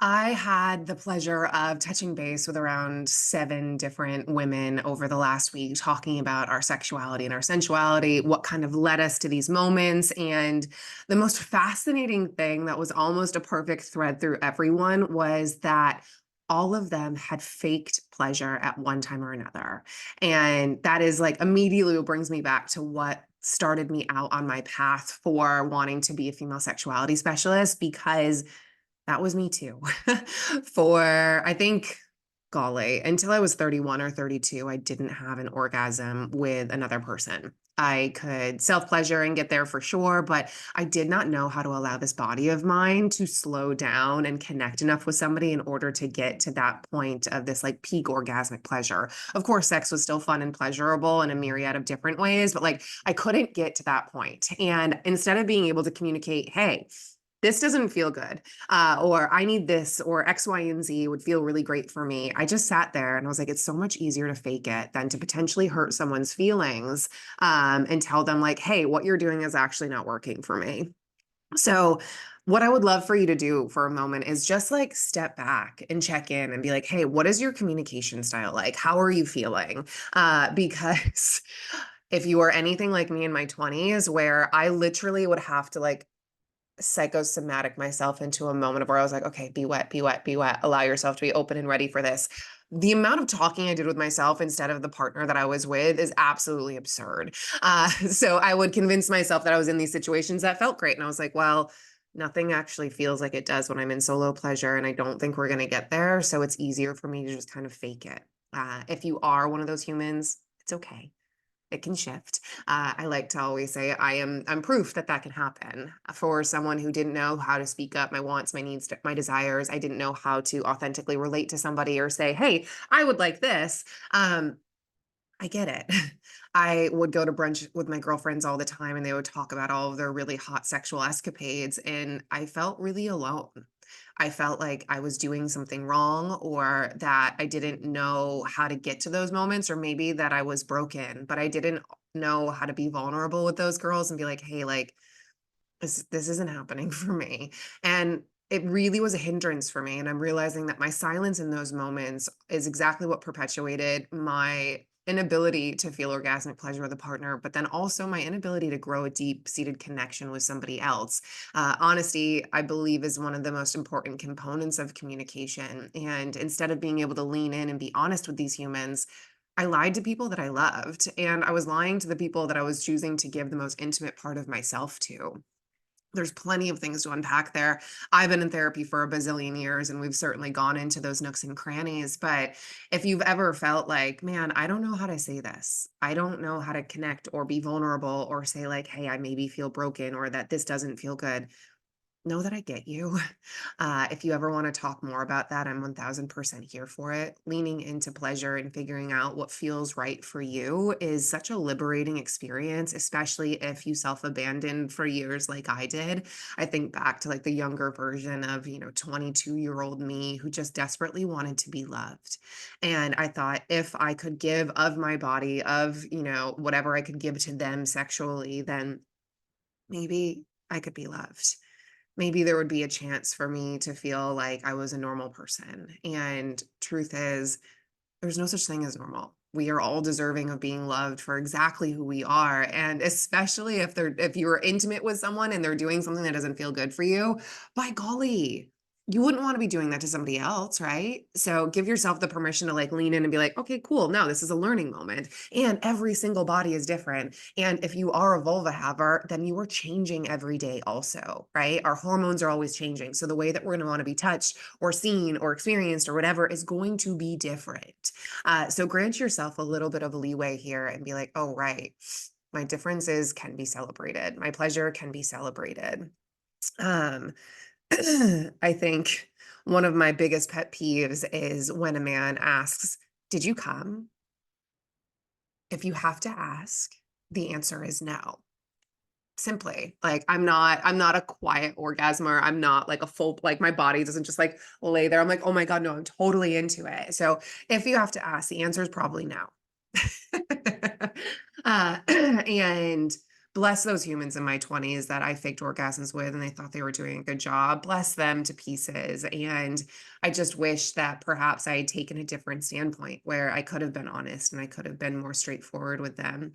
I had the pleasure of touching base with around 7 different women over the last week, talking about our sexuality and our sensuality, what kind of led us to these moments. And the most fascinating thing that was almost a perfect thread through everyone was that all of them had faked pleasure at one time or another. And that is like immediately what brings me back to what started me out on my path for wanting to be a female sexuality specialist because that was me too. For I think, golly, until I was 31 or 32, I didn't have an orgasm with another person. I could self-pleasure and get there for sure, but I did not know how to allow this body of mine to slow down and connect enough with somebody in order to get to that point of this like peak orgasmic pleasure. Of course, sex was still fun and pleasurable in a myriad of different ways, but like I couldn't get to that point. And instead of being able to communicate, hey, this doesn't feel good, or I need this, or X, Y, and Z would feel really great for me. I just sat there and I was like, it's so much easier to fake it than to potentially hurt someone's feelings and tell them, like, hey, what you're doing is actually not working for me. So, what I would love for you to do for a moment is just like step back and check in and be like, hey, what is your communication style like? How are you feeling? Because if you are anything like me in my 20s, where I literally would have to like psychosomatic myself into a moment of where I was like, okay, be wet, be wet, be wet. Allow yourself to be open and ready for this. The amount of talking I did with myself instead of the partner that I was with is absolutely absurd. So I would convince myself that I was in these situations that felt great. And I was like, well, nothing actually feels like it does when I'm in solo pleasure. And I don't think we're going to get there. So it's easier for me to just kind of fake it. If you are one of those humans, it's okay, it can shift. I like to always say I'm proof that that can happen. For someone who didn't know how to speak up my wants, my needs, my desires, I didn't know how to authentically relate to somebody or say, "Hey, I would like this." I get it. I would go to brunch with my girlfriends all the time and they would talk about all of their really hot sexual escapades, and I felt really alone. I felt like I was doing something wrong or that I didn't know how to get to those moments, or maybe that I was broken, but I didn't know how to be vulnerable with those girls and be like, "Hey, like this isn't happening for me." And it really was a hindrance for me, and I'm realizing that my silence in those moments is exactly what perpetuated my inability to feel orgasmic pleasure with a partner, but then also my inability to grow a deep-seated connection with somebody else. Honesty, I believe, is one of the most important components of communication, and instead of being able to lean in and be honest with these humans, I lied to people that I loved, and I was lying to the people that I was choosing to give the most intimate part of myself to. There's plenty of things to unpack there. I've been in therapy for a bazillion years, and we've certainly gone into those nooks and crannies. But if you've ever felt like, man, I don't know how to say this, I don't know how to connect or be vulnerable or say, like, hey, I maybe feel broken or that this doesn't feel good, know that I get you. If you ever want to talk more about that, I'm 1000% here for it. Leaning into pleasure and figuring out what feels right for you is such a liberating experience, especially if you self abandoned for years like I did. I think back to like the younger version of, 22-year-old me who just desperately wanted to be loved. And I thought if I could give of my body, of, whatever I could give to them sexually, then maybe I could be loved. Maybe there would be a chance for me to feel like I was a normal person. And truth is, there's no such thing as normal. We are all deserving of being loved for exactly who we are. And especially if you're intimate with someone and they're doing something that doesn't feel good for you, by golly, you wouldn't want to be doing that to somebody else, right? So give yourself the permission to like lean in and be like, okay, cool. No, this is a learning moment. And every single body is different. And if you are a vulva haver, then you are changing every day also, right? Our hormones are always changing. So the way that we're going to want to be touched or seen or experienced or whatever is going to be different. So grant yourself a little bit of leeway here and be like, oh, right, my differences can be celebrated. My pleasure can be celebrated. Um, I think one of my biggest pet peeves is when a man asks, did you come? If you have to ask, the answer is no. Simply, like, I'm not a quiet orgasmer. I'm not like a full, like my body doesn't just like lay there. I'm like, oh my God, no, I'm totally into it. So if you have to ask, the answer is probably no. And Bless those humans in my 20s that I faked orgasms with and they thought they were doing a good job. Bless them to pieces. And I just wish that perhaps I had taken a different standpoint where I could have been honest and I could have been more straightforward with them.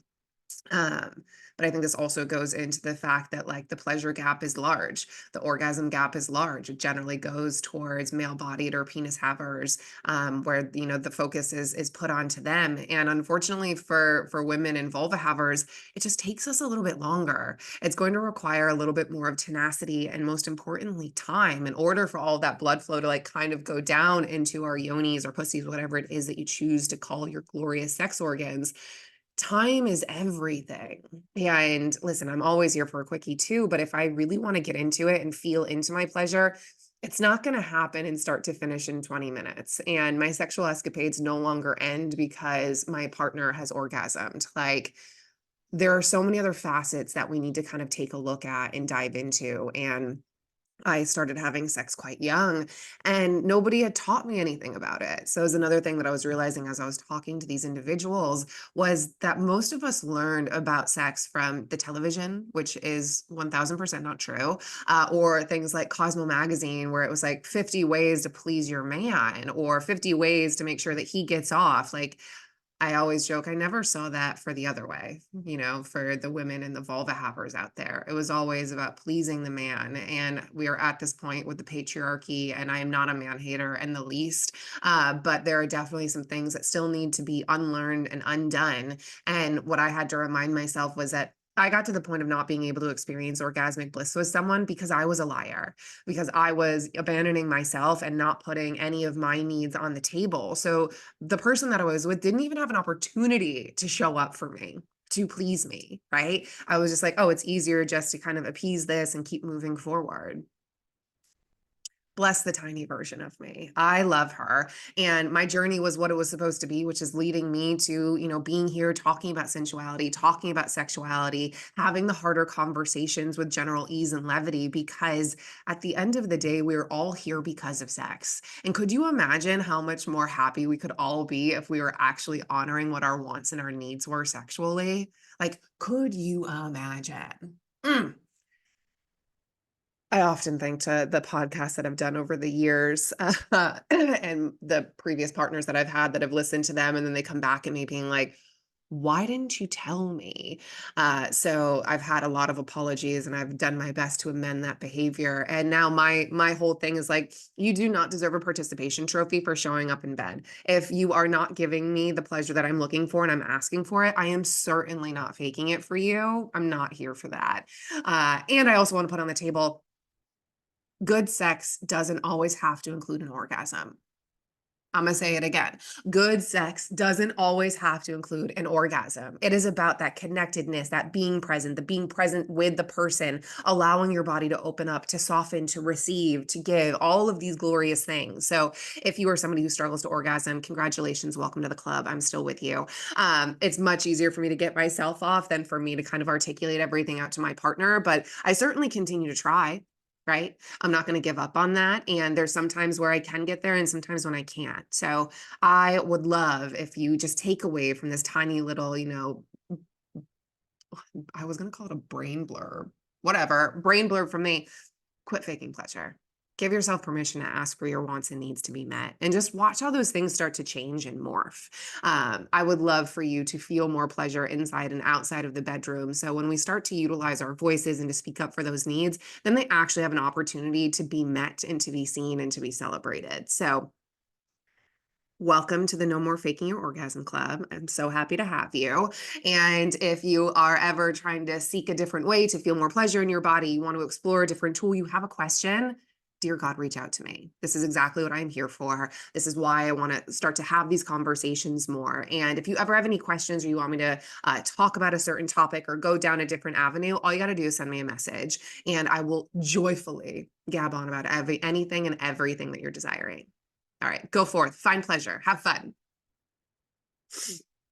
Um, but I think this also goes into the fact that like the pleasure gap is large, the orgasm gap is large. It generally goes towards male-bodied or penis havers, where the focus is put onto them. And unfortunately, for women and vulva havers, it just takes us a little bit longer. It's going to require a little bit more of tenacity and most importantly, time in order for all that blood flow to like kind of go down into our yonis or pussies, whatever it is that you choose to call your glorious sex organs. Time is everything. And listen, I'm always here for a quickie too, but if I really want to get into it and feel into my pleasure, it's not going to happen and start to finish in 20 minutes. And my sexual escapades no longer end because my partner has orgasmed. Like, there are so many other facets that we need to kind of take a look at and dive into. And I started having sex quite young and nobody had taught me anything about it. So it was another thing that I was realizing as I was talking to these individuals was that most of us learned about sex from the television, which is 1000% not true, or things like Cosmo magazine, where it was like 50 ways to please your man or 50 ways to make sure that he gets off. Like, I always joke, I never saw that for the other way, for the women and the vulva havers out there. It was always about pleasing the man. And we are at this point with the patriarchy, and I am not a man hater in the least. But there are definitely some things that still need to be unlearned and undone. And what I had to remind myself was that I got to the point of not being able to experience orgasmic bliss with someone because I was a liar, because I was abandoning myself and not putting any of my needs on the table. So the person that I was with didn't even have an opportunity to show up for me, to please me, right? I was just like, oh, it's easier just to kind of appease this and keep moving forward. Bless the tiny version of me. I love her. And my journey was what it was supposed to be, which is leading me to, being here talking about sensuality, talking about sexuality, having the harder conversations with general ease and levity, because at the end of the day, we're all here because of sex. And could you imagine how much more happy we could all be if we were actually honoring what our wants and our needs were sexually? Like, could you imagine? Mm. I often think to the podcasts that I've done over the years, and the previous partners that I've had that have listened to them, and then they come back at me being like, "Why didn't you tell me?" So I've had a lot of apologies, and I've done my best to amend that behavior. And now my whole thing is like, you do not deserve a participation trophy for showing up in bed. If you are not giving me the pleasure that I'm looking for and I'm asking for it, I am certainly not faking it for you. I'm not here for that. And I also want to put on the table, good sex doesn't always have to include an orgasm. I'm going to say it again. Good sex doesn't always have to include an orgasm. It is about that connectedness, that being present, the being present with the person, allowing your body to open up, to soften, to receive, to give, all of these glorious things. So if you are somebody who struggles to orgasm, congratulations, welcome to the club. I'm still with you. It's much easier for me to get myself off than for me to kind of articulate everything out to my partner, but I certainly continue to try. Right? I'm not going to give up on that. And there's sometimes where I can get there and sometimes when I can't. So I would love if you just take away from this tiny little, I was going to call it a brain blurb, whatever, brain blurb from me. Quit faking pleasure. Give yourself permission to ask for your wants and needs to be met, and just watch how those things start to change and morph. I would love for you to feel more pleasure inside and outside of the bedroom. So when we start to utilize our voices and to speak up for those needs, then they actually have an opportunity to be met and to be seen and to be celebrated. So welcome to the No More Faking Your Orgasm Club. I'm so happy to have you. And if you are ever trying to seek a different way to feel more pleasure in your body, you want to explore a different tool, you have a question, dear God, reach out to me. This is exactly what I'm here for. This is why I want to start to have these conversations more. And if you ever have any questions or you want me to talk about a certain topic or go down a different avenue, all you got to do is send me a message and I will joyfully gab on about anything and everything that you're desiring. All right, go forth, find pleasure, have fun.